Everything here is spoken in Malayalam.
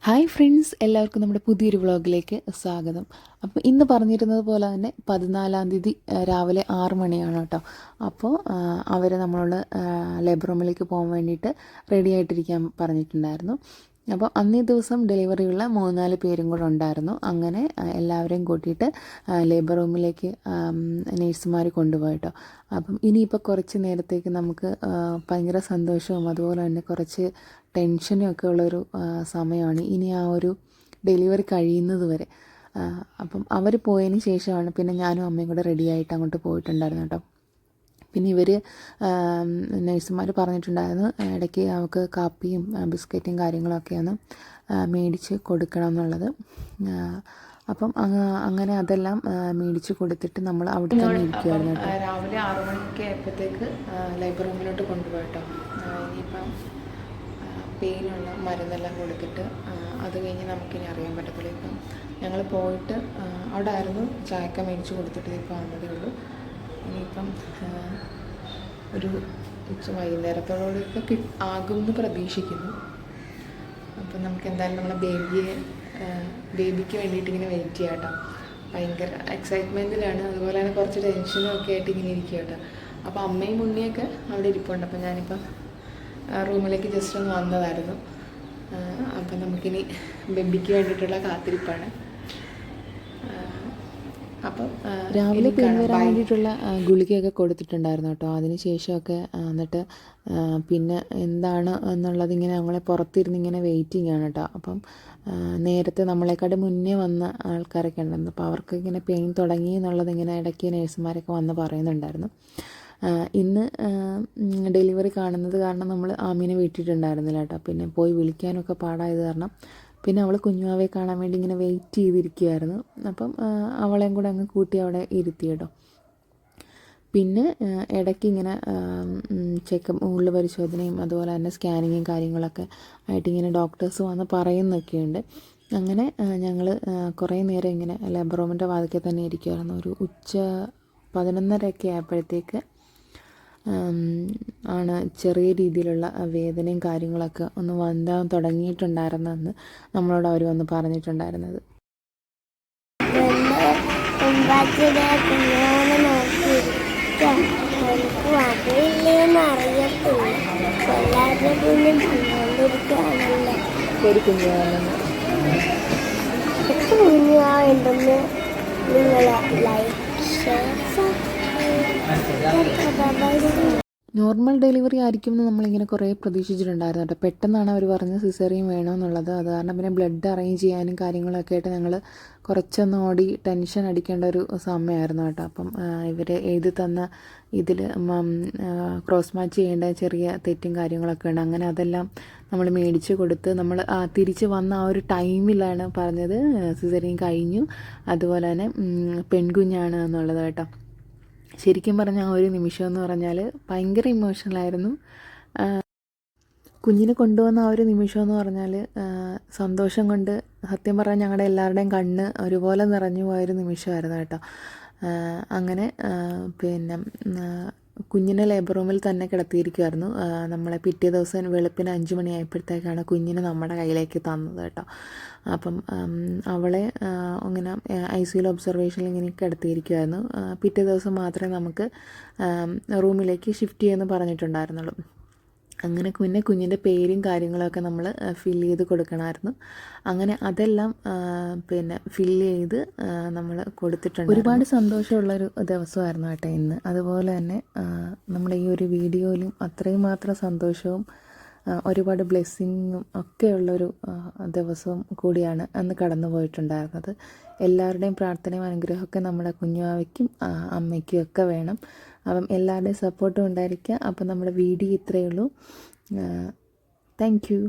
ഹായ് ഫ്രണ്ട്സ്, എല്ലാവർക്കും നമ്മുടെ പുതിയൊരു വ്ളോഗിലേക്ക് സ്വാഗതം. അപ്പോൾ ഇന്ന് പറഞ്ഞിരുന്നത് പോലെ തന്നെ 14-ാം തീയതി രാവിലെ 6 മണിയാണ് കേട്ടോ. അപ്പോൾ അവർ നമ്മളോട് ലേബർ റൂമിലേക്ക് പോകാൻ വേണ്ടിയിട്ട് റെഡി ആയിട്ടിരിക്കാൻ പറഞ്ഞിട്ടുണ്ടായിരുന്നു. അപ്പോൾ അന്നേ ദിവസം ഡെലിവറിയുള്ള 3-4 പേരും കൂടെ ഉണ്ടായിരുന്നു. അങ്ങനെ എല്ലാവരെയും കൂട്ടിയിട്ട് ലേബർ റൂമിലേക്ക് നേഴ്സുമാർ കൊണ്ടുപോയിട്ടോ. അപ്പം ഇനിയിപ്പോൾ കുറച്ച് നേരത്തേക്ക് നമുക്ക് ഭയങ്കര സന്തോഷവും അതുപോലെ തന്നെ കുറച്ച് ടെൻഷനും ഒക്കെ ഉള്ളൊരു സമയമാണ് ഇനി ആ ഒരു ഡെലിവറി കഴിയുന്നത് വരെ. അപ്പം അവർ പോയതിന് ശേഷമാണ് പിന്നെ ഞാനും അമ്മയും കൂടെ റെഡിയായിട്ട് അങ്ങോട്ട് പോയിട്ടുണ്ടായിരുന്നു കേട്ടോ. പിന്നെ ഇവർ നഴ്സുമാർ പറഞ്ഞിട്ടുണ്ടായിരുന്നു ഇടയ്ക്ക് അവൾക്ക് കാപ്പിയും ബിസ്ക്കറ്റും കാര്യങ്ങളൊക്കെയാണ് മേടിച്ച് കൊടുക്കണം എന്നുള്ളത്. അപ്പം അങ്ങനെ അതെല്ലാം മേടിച്ച് കൊടുത്തിട്ട് നമ്മൾ അവിടെ തന്നെ ഇരിക്കുമായിരുന്നു കേട്ടോ. രാവിലെ 6 മണിക്ക് ആയപ്പോഴത്തേക്ക് ലേബർ റൂമിലോട്ട് കൊണ്ടുപോയിട്ടോ. ഇനിയിപ്പം പെയിനുള്ള മരുന്നെല്ലാം കൊടുത്തിട്ട് അത് കഴിഞ്ഞ് നമുക്കിനി അറിയാൻ പറ്റത്തുള്ളൂ. ഇപ്പം ഞങ്ങൾ പോയിട്ട് അവിടെ ആയിരുന്നു ചായക്ക മേടിച്ച് കൊടുത്തിട്ട് ഇപ്പോൾ വന്നതേ ഉള്ളൂ. ഇനിയിപ്പം ഒരു വൈകുന്നേരത്തോടൊക്കെ ആകുമെന്ന് പ്രതീക്ഷിക്കുന്നു. അപ്പം നമുക്ക് എന്തായാലും നമ്മളെ ബേബിക്ക് വേണ്ടിയിട്ട് ഇങ്ങനെ വെയിറ്റ് ചെയ്യാം കേട്ടോ. ഭയങ്കര എക്സൈറ്റ്മെൻറ്റിലാണ്, അതുപോലെ തന്നെ കുറച്ച് ടെൻഷനും ഒക്കെ ആയിട്ട് ഇങ്ങനെ ഇരിക്കുക കേട്ടോ. അപ്പോൾ അമ്മയും ഉണ്ണിയൊക്കെ അവിടെ ഇരിപ്പുണ്ട്. അപ്പം ഞാനിപ്പം റൂമിലേക്ക് ജസ്റ്റ് ഒന്ന് വന്നതായിരുന്നു. അപ്പം നമുക്കിനി ബേബിക്ക് വേണ്ടിയിട്ടുള്ള കാത്തിരിപ്പാണ്. അപ്പം രാവിലെ പെയിൻ വരാൻ വേണ്ടിയിട്ടുള്ള ഗുളികയൊക്കെ കൊടുത്തിട്ടുണ്ടായിരുന്നു കേട്ടോ. അതിന് ശേഷമൊക്കെ എന്നിട്ട് പിന്നെ എന്താണ് എന്നുള്ളതിങ്ങനെ നമ്മളെ പുറത്തിരുന്ന് ഇങ്ങനെ വെയിറ്റിംഗ് ആണ് കേട്ടോ. അപ്പം നേരത്തെ നമ്മളെക്കാട് മുന്നേ വന്ന ആൾക്കാരൊക്കെ ഉണ്ടായിരുന്നു. അപ്പോൾ അവർക്ക് ഇങ്ങനെ പെയിൻ തുടങ്ങി എന്നുള്ളത് ഇങ്ങനെ ഇടയ്ക്ക് നേഴ്സുമാരൊക്കെ വന്ന് പറയുന്നുണ്ടായിരുന്നു. ഇന്ന് ഡെലിവറി കാണുന്നത് കാരണം നമ്മൾ ആമീനെ വീട്ടിട്ടുണ്ടായിരുന്നില്ല കേട്ടോ. പിന്നെ പോയി വിളിക്കാനൊക്കെ പാടായത് കാരണം പിന്നെ അവൾ കുഞ്ഞുവാവയെ കാണാൻ വേണ്ടി ഇങ്ങനെ വെയിറ്റ് ചെയ്തിരിക്കുമായിരുന്നു. അപ്പം അവളെയും കൂടെ അങ്ങ് കൂട്ടി അവിടെ ഇരുത്തി കേട്ടോ. പിന്നെ ഇടയ്ക്ക് ഇങ്ങനെ ഉള്ളു പരിശോധനയും അതുപോലെ തന്നെ സ്കാനിങ്ങും കാര്യങ്ങളൊക്കെ ആയിട്ടിങ്ങനെ ഡോക്ടേഴ്സ് വന്ന് പറയുന്നൊക്കെയുണ്ട്. അങ്ങനെ ഞങ്ങൾ കുറേ നേരം ഇങ്ങനെ ലേബർ റൂമിൻ്റെ വാതിൽക്കൽ തന്നെ ഇരിക്കുമായിരുന്നു. ഒരു ഉച്ച 11:30 ആയപ്പോഴത്തേക്ക് ആണ് ചെറിയ രീതിയിലുള്ള വേദനയും കാര്യങ്ങളൊക്കെ ഒന്ന് വന്നാൻ തുടങ്ങിയിട്ടുണ്ടായിരുന്നെന്ന് നമ്മളോട് അവർ വന്ന് പറഞ്ഞിട്ടുണ്ടായിരുന്നത്. ഒരു കുഞ്ഞുണ്ടെന്ന് നോർമൽ ഡെലിവറി ആയിരിക്കും എന്ന് നമ്മളിങ്ങനെ കുറേ പ്രതീക്ഷിച്ചിട്ടുണ്ടായിരുന്നു കേട്ടോ. പെട്ടെന്നാണ് അവർ പറഞ്ഞത് സിസേറിയൻ വേണമെന്നുള്ളത്. അത് കാരണം പിന്നെ ബ്ലഡ് അറേഞ്ച് ചെയ്യാനും കാര്യങ്ങളൊക്കെ ആയിട്ട് ഞങ്ങൾ കുറച്ചൊന്ന് ഓടി ടെൻഷൻ അടിക്കേണ്ട ഒരു സമയമായിരുന്നു കേട്ടോ. അപ്പം ഇവർ എഴുതി തന്ന ഇതിൽ ക്രോസ് മാച്ച് ചെയ്യേണ്ട ചെറിയ തെറ്റും കാര്യങ്ങളൊക്കെ ഉണ്ട്. അങ്ങനെ അതെല്ലാം നമ്മൾ മേടിച്ച് കൊടുത്ത് നമ്മൾ തിരിച്ച് വന്ന ആ ഒരു ടൈമിലാണ് പറഞ്ഞത് സിസേറിയൻ കഴിഞ്ഞു, അതുപോലെ തന്നെ പെൺകുഞ്ഞാണ് എന്നുള്ളത് കേട്ടോ. ശരിക്കും പറഞ്ഞാൽ ആ ഒരു നിമിഷം എന്ന് പറഞ്ഞാൽ ഭയങ്കര ഇമോഷണലായിരുന്നു. കുഞ്ഞിനെ കൊണ്ടുവന്ന ആ ഒരു നിമിഷം എന്ന് പറഞ്ഞാൽ സന്തോഷം കൊണ്ട് സത്യം പറഞ്ഞാൽ ഞങ്ങളുടെ എല്ലാവരുടെയും കണ്ണ് ഒരുപോലെ നിറഞ്ഞു പോയൊരു നിമിഷമായിരുന്നു കേട്ടോ. അങ്ങനെ പിന്നെ കുഞ്ഞിനെ ലേബർ റൂമിൽ തന്നെ കിടത്തിയിരിക്കുമായിരുന്നു. നമ്മളെ പിറ്റേ ദിവസം വെളുപ്പിന് 5 മണിയായപ്പോഴത്തേക്കാണ് കുഞ്ഞിനെ നമ്മുടെ കയ്യിലേക്ക് തന്നത് കേട്ടോ. അപ്പം അവളെ ഇങ്ങനെ ICU ഒബ്സർവേഷനിൽ ഇങ്ങനെ കിടത്തിയിരിക്കുമായിരുന്നു. പിറ്റേ ദിവസം മാത്രമേ നമുക്ക് റൂമിലേക്ക് ഷിഫ്റ്റ് ചെയ്യുമെന്ന് പറഞ്ഞിട്ടുണ്ടായിരുന്നുള്ളൂ. അങ്ങനെ കുഞ്ഞിൻ്റെ പേരും കാര്യങ്ങളൊക്കെ നമ്മൾ ഫില്ല് ചെയ്ത് കൊടുക്കണമായിരുന്നു. അങ്ങനെ അതെല്ലാം പിന്നെ ഫില്ല് ചെയ്ത് നമ്മൾ കൊടുത്തിട്ടുണ്ട്. ഒരുപാട് സന്തോഷമുള്ളൊരു ദിവസമായിരുന്നു കേട്ടോ ഇന്ന്. അതുപോലെ തന്നെ നമ്മുടെ ഈ ഒരു വീഡിയോയിലും അത്രയും മാത്രം സന്തോഷവും ഒരുപാട് ബ്ലെസ്സിങ്ങും ഒക്കെയുള്ളൊരു ദിവസവും കൂടിയാണ് അന്ന് കടന്നു പോയിട്ടുണ്ടായിരുന്നത്. എല്ലാവരുടെയും പ്രാർത്ഥനയും അനുഗ്രഹമൊക്കെ നമ്മുടെ കുഞ്ഞുവാവയ്ക്കും അമ്മയ്ക്കും ഒക്കെ വേണം. അപ്പം എല്ലാവരുടെയും സപ്പോർട്ടും ഉണ്ടായിരിക്കുക. അപ്പം നമ്മുടെ വീഡിയോ ഇത്രയേ ഉള്ളൂ. Thank you.